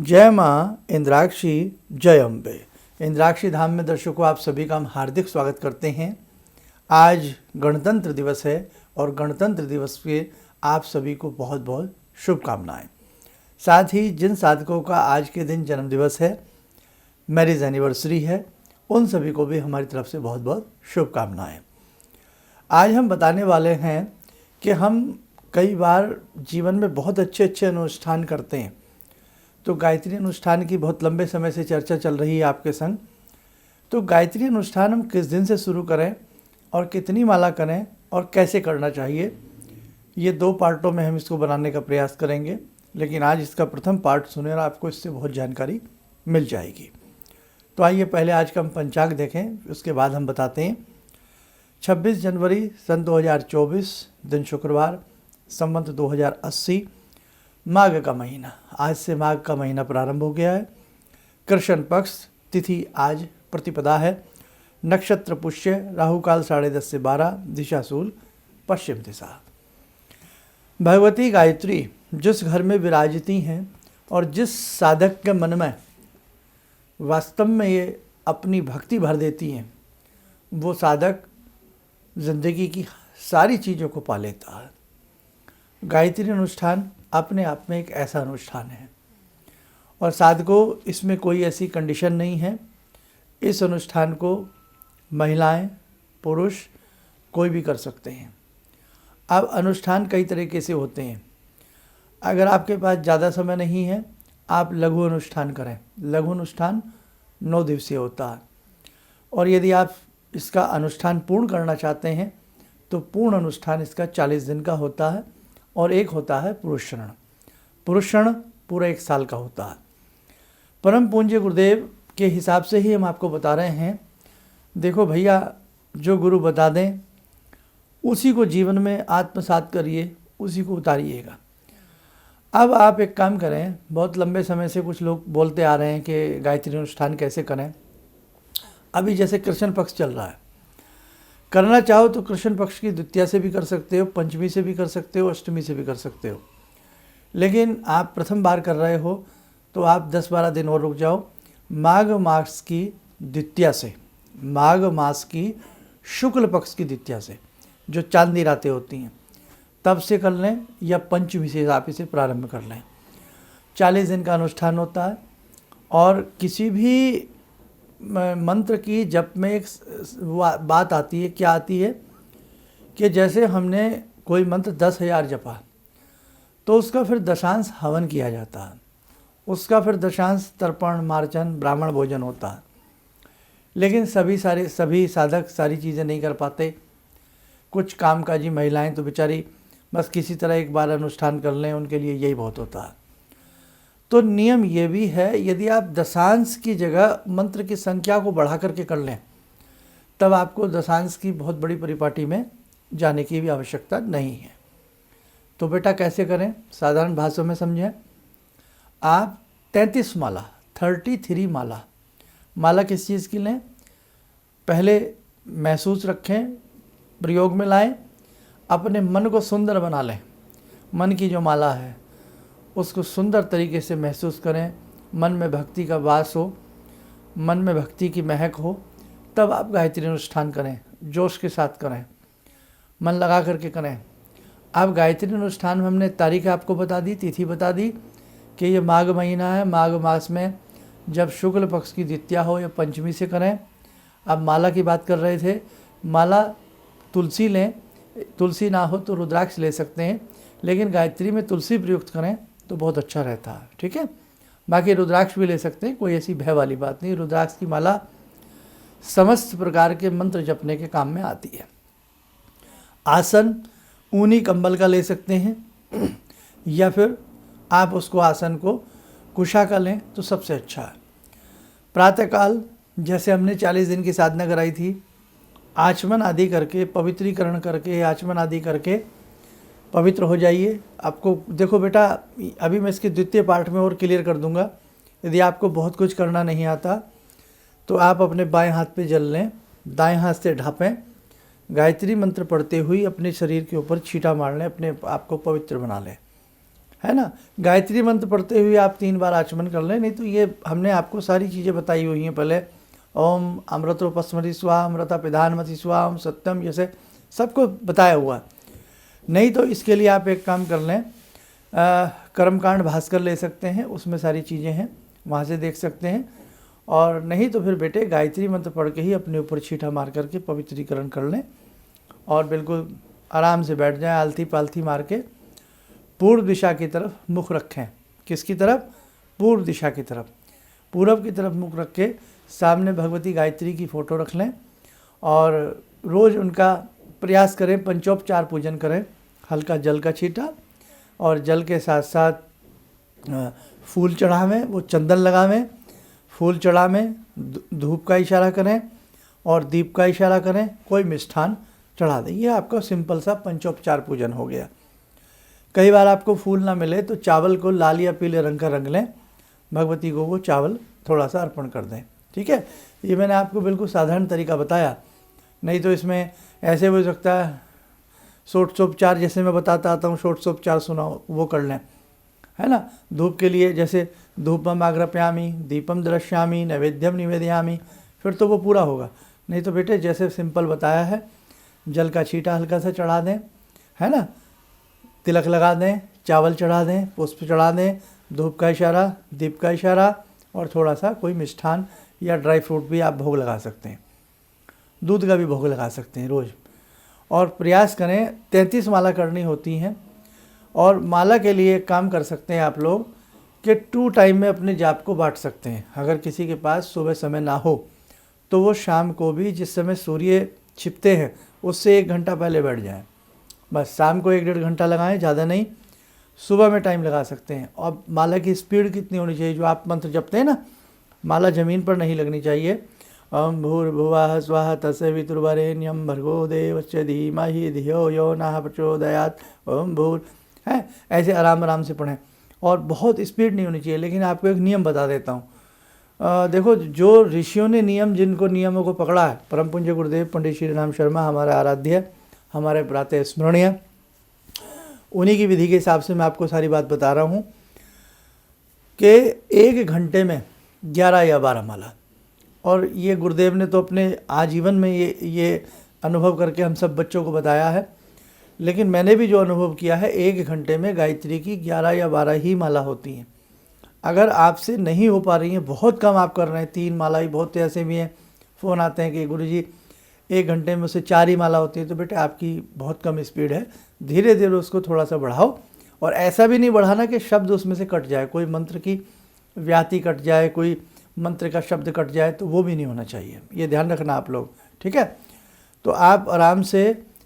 जय माँ इंद्राक्षी, जय अम्बे। इंद्राक्षी धाम में दर्शकों आप सभी का हम हार्दिक स्वागत करते हैं। आज गणतंत्र दिवस है और गणतंत्र दिवस पे आप सभी को बहुत बहुत शुभकामनाएं। साथ ही जिन साधकों का आज के दिन जन्मदिवस है, मैरिज एनिवर्सरी है, उन सभी को भी हमारी तरफ से बहुत बहुत शुभकामनाएं। आज हम बताने वाले हैं कि हम कई बार जीवन में बहुत अच्छे अनुष्ठान करते हैं। तो गायत्री अनुष्ठान की बहुत लंबे समय से चर्चा चल रही है आपके संग। तो गायत्री अनुष्ठान हम किस दिन से शुरू करें और कितनी माला करें और कैसे करना चाहिए, ये 2 पार्टों में हम इसको बनाने का प्रयास करेंगे। लेकिन आज इसका प्रथम पार्ट सुने और आपको इससे बहुत जानकारी मिल जाएगी। तो आइए पहले आज का हम पंचांग देखें, उसके बाद हम बताते हैं। 26 जनवरी सन 2024, दिन शुक्रवार, संवत 2080, माघ का महीना। आज से माघ का महीना प्रारंभ हो गया है। कृष्ण पक्ष, तिथि आज प्रतिपदा है, नक्षत्र पुष्य, राहु काल 10:30 से 12, दिशा शूल पश्चिम दिशा। भगवती गायत्री जिस घर में विराजती हैं और जिस साधक के मन में वास्तव में ये अपनी भक्ति भर देती हैं, वो साधक जिंदगी की सारी चीज़ों को पा लेता है। गायत्री अनुष्ठान अपने आप में एक ऐसा अनुष्ठान है और साधकों इसमें कोई ऐसी कंडीशन नहीं है। इस अनुष्ठान को महिलाएं, पुरुष कोई भी कर सकते हैं। अब अनुष्ठान कई तरीके से होते हैं। अगर आपके पास ज़्यादा समय नहीं है, आप लघु अनुष्ठान करें। लघु अनुष्ठान 9 दिवसीय होता है और यदि आप इसका अनुष्ठान पूर्ण करना चाहते हैं तो पूर्ण अनुष्ठान इसका 40 दिन का होता है और एक होता है पुरुषण। पुरुषण पूरा 1 साल का होता है। परम पूज्य गुरुदेव के हिसाब से ही हम आपको बता रहे हैं। देखो भैया, जो गुरु बता दें उसी को जीवन में आत्मसात करिए, उसी को उतारिएगा। अब आप एक काम करें, बहुत लंबे समय से कुछ लोग बोलते आ रहे हैं कि गायत्री अनुष्ठान कैसे करें। अभी जैसे कृष्ण पक्ष चल रहा है, करना चाहो तो कृष्ण पक्ष की द्वितीया से भी कर सकते हो, पंचमी से भी कर सकते हो, अष्टमी से भी कर सकते हो। लेकिन आप प्रथम बार कर रहे हो तो आप 10-12 दिन और रुक जाओ। माघ मास की द्वितीया से, माघ मास की शुक्ल पक्ष की द्वितीया से, जो चांदनी रातें होती हैं, तब से कर लें या पंचमी से आप इसे प्रारंभ कर लें। 40 दिन का अनुष्ठान होता है और किसी भी मंत्र की जप में एक बात आती है। क्या आती है कि जैसे हमने कोई मंत्र 10,000 जपा तो उसका फिर दशांश हवन किया जाता है, उसका फिर दशांश तर्पण, मार्जन, ब्राह्मण भोजन होता है। लेकिन सभी साधक सारी चीज़ें नहीं कर पाते। कुछ कामकाजी महिलाएं तो बेचारी बस किसी तरह एक बार अनुष्ठान कर लें, उनके लिए यही बहुत होता है। तो नियम ये भी है, यदि आप दशांश की जगह मंत्र की संख्या को बढ़ा करके कर लें तब आपको दशांश की बहुत बड़ी परिपाटी में जाने की भी आवश्यकता नहीं है। तो बेटा कैसे करें, साधारण भाषा में समझें। आप 33 माला, 33 माला किस चीज़ की लें, पहले महसूस रखें, प्रयोग में लाएं, अपने मन को सुंदर बना लें। मन की जो माला है उसको सुंदर तरीके से महसूस करें, मन में भक्ति का वास हो, मन में भक्ति की महक हो, तब आप गायत्री अनुष्ठान करें। जोश के साथ करें, मन लगा करके करें। आप गायत्री अनुष्ठान में हमने तारीख आपको बता दी, तिथि बता दी कि ये माघ महीना है। माघ मास में जब शुक्ल पक्ष की द्वितीया हो या पंचमी से करें। आप माला की बात कर रहे थे, माला तुलसी लें, तुलसी ना हो तो रुद्राक्ष ले सकते हैं, लेकिन गायत्री में तुलसी प्रयुक्त करें तो बहुत अच्छा रहता है। ठीक है, बाकी रुद्राक्ष भी ले सकते हैं, कोई ऐसी भय वाली बात नहीं। रुद्राक्ष की माला समस्त प्रकार के मंत्र जपने के काम में आती है। आसन ऊनी कंबल का ले सकते हैं या फिर आप उसको आसन को कुशा का लें तो सबसे अच्छा है। प्रातःकाल जैसे हमने 40 दिन की साधना कराई थी, आचमन आदि करके, पवित्रीकरण करके, आचमन आदि करके पवित्र हो जाइए। आपको देखो बेटा, अभी मैं इसके द्वितीय पार्ट में और क्लियर कर दूंगा। यदि आपको बहुत कुछ करना नहीं आता तो आप अपने बाएं हाथ पे जल लें, दाएं हाथ से ढापें, गायत्री मंत्र पढ़ते हुए अपने शरीर के ऊपर छींटा मार लें, अपने आप को पवित्र बना लें। है ना। गायत्री मंत्र पढ़ते हुए आप 3 बार आचमन कर लें, नहीं तो ये हमने आपको सारी चीज़ें बताई हुई हैं पहले। ओम अमृतोपस्मृति स्वाहा, अमृता पिधानमति स्वाहा, ओम सत्यम, जैसे सबको बताया हुआ है। नहीं तो इसके लिए आप एक काम कर लें, कर्मकांड भास्कर ले सकते हैं, उसमें सारी चीज़ें हैं, वहाँ से देख सकते हैं। और नहीं तो फिर बेटे गायत्री मंत्र पढ़ के ही अपने ऊपर छींटा मार करके पवित्रीकरण कर लें और बिल्कुल आराम से बैठ जाएं, आलती पालथी मार के पूर्व दिशा की तरफ मुख रखें। किसकी तरफ? पूर्व दिशा की तरफ, पूरब की तरफ मुख रख के सामने भगवती गायत्री की फ़ोटो रख लें और रोज़ उनका प्रयास करें, पंचोपचार पूजन करें। हल्का जल का छींटा और जल के साथ साथ फूल चढ़ावें, वो चंदन लगावें, फूल चढ़ावें, धूप का इशारा करें और दीप का इशारा करें, कोई मिष्ठान चढ़ा दें। ये आपका सिंपल सा पंचोपचार पूजन हो गया। कई बार आपको फूल ना मिले तो चावल को लाल या पीले रंग का रंग लें, भगवती को वो चावल थोड़ा सा अर्पण कर दें। ठीक है, ये मैंने आपको बिल्कुल साधारण तरीका बताया। नहीं तो इसमें ऐसे हो सकता है षोडशोपचार, जैसे मैं बताता आता हूँ, षोडशोपचार सुनाओ, वो कर लें, है ना। धूप के लिए जैसे धूपम आग्रप्यामी, दीपम दृश्यामी, नैवेद्यम निवेदयामी, फिर तो वो पूरा होगा। नहीं तो बेटे जैसे सिंपल बताया है, जल का छींटा हल्का सा चढ़ा दें, है ना, तिलक लगा दें, चावल चढ़ा दें, पुष्प चढ़ा दें, धूप का इशारा, दीप का इशारा और थोड़ा सा कोई मिष्ठान या ड्राई फ्रूट भी आप भोग लगा सकते हैं, दूध का भी भोग लगा सकते हैं रोज़। और प्रयास करें, 33 माला करनी होती हैं। और माला के लिए एक काम कर सकते हैं आप लोग कि 2 टाइम में अपने जाप को बांट सकते हैं। अगर किसी के पास सुबह समय ना हो तो वो शाम को भी, जिस समय सूर्य छिपते हैं उससे 1 घंटा पहले बैठ जाएं। बस शाम को 1-1.5 घंटा लगाएं, ज़्यादा नहीं। सुबह में टाइम लगा सकते हैं। और माला की स्पीड कितनी होनी चाहिए? जो आप मंत्र जपते हैं ना, माला ज़मीन पर नहीं लगनी चाहिए। ओम भूर्भुवः स्वः तत्सवितुर्वरेण्यं भर्गो देवस्य धीमहि धियो यो नः प्रचोदयात् ओम भूर्, है ऐसे आराम आराम से पढ़ें। और बहुत स्पीड नहीं होनी चाहिए। लेकिन आपको एक नियम बता देता हूँ। देखो, जो ऋषियों ने जिनको नियमों को पकड़ा है, परम पूज्य गुरुदेव पंडित श्री राम शर्मा हमारे आराध्य, हमारे प्रातः स्मरणीय, उन्हीं की विधि के हिसाब से मैं आपको सारी बात बता रहा हूँ कि 1 घंटे में 11 या 12 माला। और ये गुरुदेव ने तो अपने आजीवन में ये अनुभव करके हम सब बच्चों को बताया है। लेकिन मैंने भी जो अनुभव किया है, 1 घंटे में गायत्री की 11 या 12 ही माला होती हैं। अगर आपसे नहीं हो पा रही हैं, बहुत कम आप कर रहे हैं, 3 माला ही, बहुत ऐसे भी हैं फ़ोन आते हैं कि गुरुजी 1 घंटे में उससे 4 ही माला होती है, तो बेटे आपकी बहुत कम स्पीड है। धीरे धीरे उसको थोड़ा सा बढ़ाओ। और ऐसा भी नहीं बढ़ाना कि शब्द उसमें से कट जाए, कोई मंत्र की व्याति कट जाए, कोई मंत्र का शब्द कट जाए, तो वो भी नहीं होना चाहिए। ये ध्यान रखना आप लोग, ठीक है। तो आप आराम से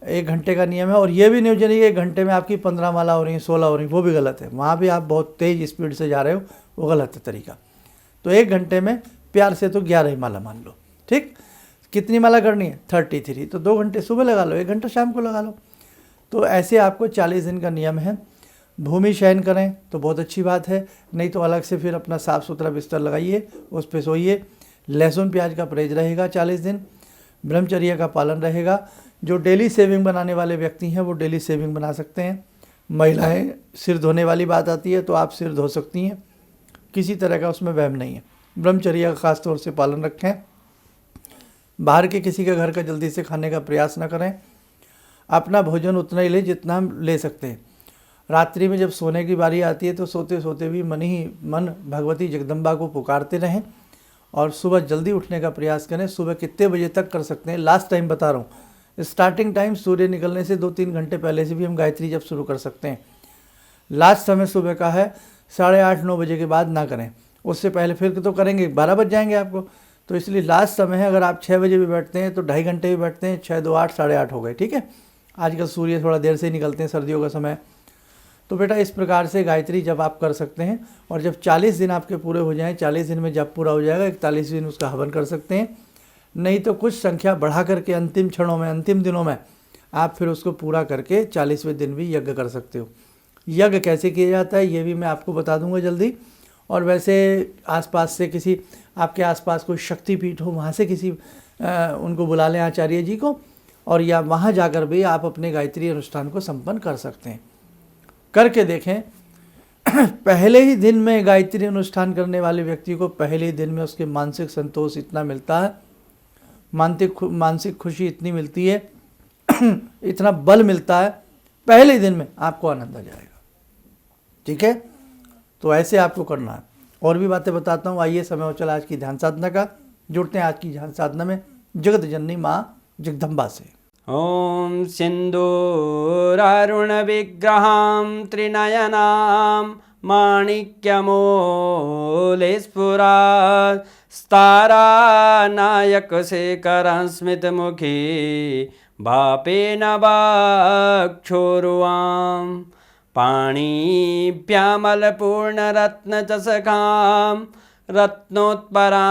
1 घंटे का नियम है। और ये भी नहीं हो जाए कि 1 घंटे में आपकी 15 माला हो रही हैं, 16 हो रही हैं, वो भी गलत है। वहाँ भी आप बहुत तेज़ स्पीड से जा रहे हो, वो गलत है तरीका। तो 1 घंटे में प्यार से तो 11 ही माला मान लो, ठीक। कितनी माला करनी है? 33। तो 2 घंटे सुबह लगा लो, 1 घंटा शाम को लगा लो। तो ऐसे आपको 40 दिन का नियम है। भूमि शयन करें तो बहुत अच्छी बात है, नहीं तो अलग से फिर अपना साफ़ सुथरा बिस्तर लगाइए, उस पर सोइए। लहसुन प्याज का परहेज रहेगा 40 दिन। ब्रह्मचर्य का पालन रहेगा। जो डेली सेविंग बनाने वाले व्यक्ति हैं वो डेली सेविंग बना सकते हैं। महिलाएं सिर धोने वाली बात आती है तो आप सिर धो सकती हैं, किसी तरह का उसमें वहम नहीं है। ब्रह्मचर्य का खास तौर से पालन रखें। बाहर के किसी के घर का जल्दी से खाने का प्रयास न करें। अपना भोजन उतना ही लें जितना हम ले सकते हैं। रात्रि में जब सोने की बारी आती है तो सोते सोते भी मन भगवती जगदम्बा को पुकारते रहें और सुबह जल्दी उठने का प्रयास करें। सुबह कितने बजे तक कर सकते हैं? लास्ट टाइम बता रहा हूँ, स्टार्टिंग टाइम सूर्य निकलने से 2-3 घंटे पहले से भी हम गायत्री जब शुरू कर सकते हैं। लास्ट समय सुबह का है 8:30-9 बजे के बाद ना करें, उससे पहले फिर तो करेंगे 12 बज जाएंगे आपको। तो इसलिए लास्ट समय है। अगर आप 6 बजे भी बैठते हैं तो 2.5 घंटे भी बैठते हैं, 6, 2, 8, 8:30 हो गए, ठीक है। आजकल सूर्य थोड़ा देर से ही निकलते हैं, सर्दियों का समय। तो बेटा इस प्रकार से गायत्री जब आप कर सकते हैं। और जब 40 दिन आपके पूरे हो जाएं, 40 दिन में जब पूरा हो जाएगा 41 दिन उसका हवन कर सकते हैं। नहीं तो कुछ संख्या बढ़ा करके अंतिम क्षणों में, अंतिम दिनों में आप फिर उसको पूरा करके 40वें दिन भी यज्ञ कर सकते हो। यज्ञ कैसे किया जाता है ये भी मैं आपको बता दूंगा जल्दी। और वैसे आसपास से किसी, आपके आसपास कोई शक्तिपीठ हो, वहाँ से किसी उनको बुला लें, आचार्य जी को, और या वहाँ जाकर भी आप अपने गायत्री अनुष्ठान को संपन्न कर सकते हैं। करके देखें, पहले ही दिन में गायत्री अनुष्ठान करने वाले व्यक्ति को पहले ही दिन में उसके मानसिक संतोष इतना मिलता है, मानसिक खुशी इतनी मिलती है, इतना बल मिलता है, पहले ही दिन में आपको आनंद आ जाएगा। ठीक है, तो ऐसे आपको करना है। और भी बातें बताता हूँ। आइए, समय हो चला आज की ध्यान साधना का। जुड़ते हैं आज की ध्यान साधना में जगत जननी माँ जगदम्बा से। ॐ सिन्दूरारुणविग्रहां त्रिनयनां माणिक्यमूलस्फुरात् स्तारानायकशेखरं स्मितमुखी वापेन वक्षोरुवां पाणिभ्यामलपूर्णरत्नचषकां रत्नोत्परां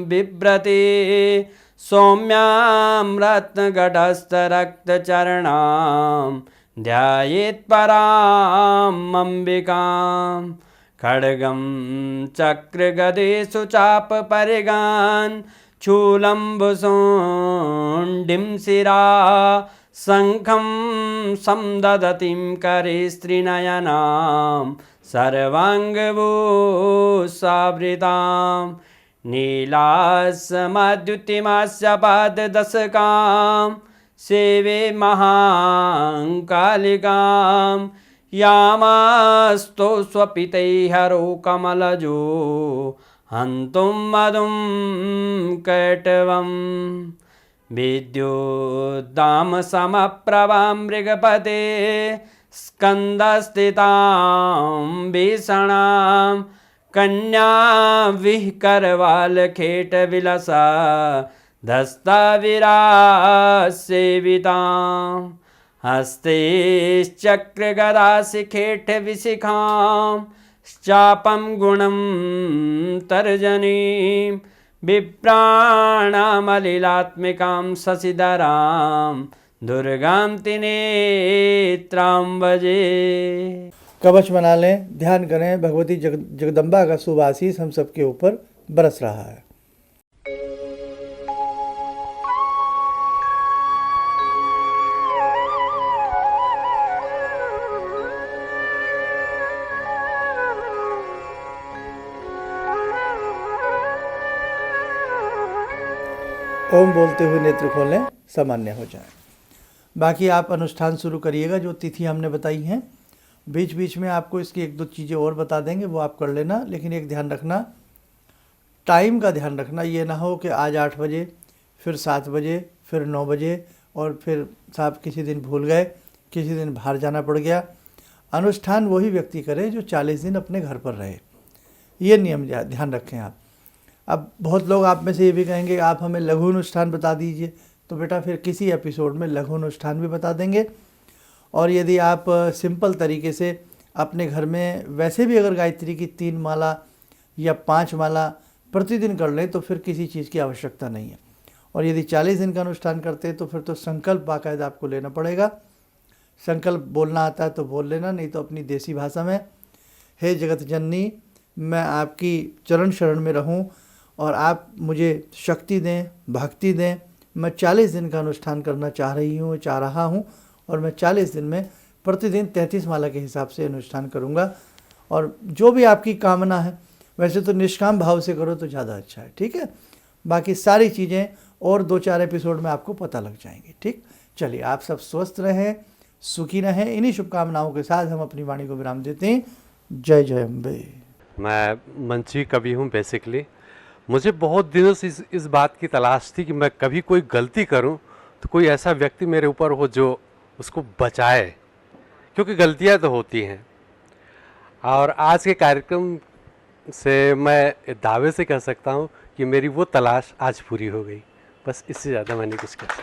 बिभ्रति सौम्यां रत्नगटस्थरक्तचरणां ध्यायेत् पराम् अम्बिकां खड्गं चक्रगदेषु चापपरिगान् शूलम्बुशुण्डिं शिरा शङ्खं संदधतीं करे स्त्रीनयनां सर्वाङ्गभूषावृतां नीलासमद्युतिमास्य पाददशकां सेवे महाकालिकां यामास्तो स्वपितैहरो कमलजो हन्तुं मधुं कैटवं विद्युद्दामसमप्रभां मृगपते स्कन्दस्थितां भीषणां कन्या विहकरवालखेटविलसा धस्ताविरासेवितां हस्तैश्चक्रगदाशिखेटविशिखां चापं गुणं तर्जनीं विप्राणामलिलात्मिकां शशिधरां दुर्गां त्रिनेत्रां भजे। कवच बना लें, ध्यान करें, भगवती जगदम्बा का शुभ आशीष हम सबके ऊपर बरस रहा है। ओम बोलते हुए नेत्र खोलें, सामान्य हो जाए। बाकी आप अनुष्ठान शुरू करिएगा। जो तिथि हमने बताई हैं, बीच बीच में आपको इसकी एक दो चीज़ें और बता देंगे, वो आप कर लेना। लेकिन एक ध्यान रखना, टाइम का ध्यान रखना। ये ना हो कि आज 8 बजे, फिर 7 बजे, फिर 9 बजे, और फिर साहब किसी दिन भूल गए, किसी दिन बाहर जाना पड़ गया। अनुष्ठान वही व्यक्ति करे जो 40 दिन अपने घर पर रहे। ये नियम ध्यान रखें आप। अब बहुत लोग आप में से ये भी कहेंगे आप हमें लघु अनुष्ठान बता दीजिए, तो बेटा फिर किसी एपिसोड में लघु अनुष्ठान भी बता देंगे। और यदि आप सिंपल तरीके से अपने घर में वैसे भी अगर गायत्री की 3 माला या 5 माला प्रतिदिन कर लें तो फिर किसी चीज़ की आवश्यकता नहीं है। और यदि 40 दिन का अनुष्ठान करते हैं तो फिर तो संकल्प बाकायदा आपको लेना पड़ेगा। संकल्प बोलना आता है तो बोल लेना, नहीं तो अपनी देसी भाषा में, हे जगत जननी, मैं आपकी चरण शरण में रहूं और आप मुझे शक्ति दें, भक्ति दें। मैं 40 दिन का अनुष्ठान करना चाह रहा हूँ और मैं 40 दिन में प्रतिदिन 33 माला के हिसाब से अनुष्ठान करूँगा। और जो भी आपकी कामना है, वैसे तो निष्काम भाव से करो तो ज़्यादा अच्छा है। ठीक है, बाकी सारी चीज़ें और 2-4 एपिसोड में आपको पता लग जाएंगी। ठीक, चलिए, आप सब स्वस्थ रहें, सुखी रहें। इन्हीं शुभकामनाओं के साथ हम अपनी वाणी को विराम देते हैं। जय जय अम्बे। मैं मंची कवि हूँ बेसिकली। मुझे बहुत दिनों से इस बात की तलाश थी कि मैं कभी कोई गलती करूं तो कोई ऐसा व्यक्ति मेरे ऊपर हो जो उसको बचाए, क्योंकि गलतियां तो होती हैं। और आज के कार्यक्रम से मैं दावे से कह सकता हूं कि मेरी वो तलाश आज पूरी हो गई। बस इससे ज़्यादा मैं नहीं कुछ कह सकता।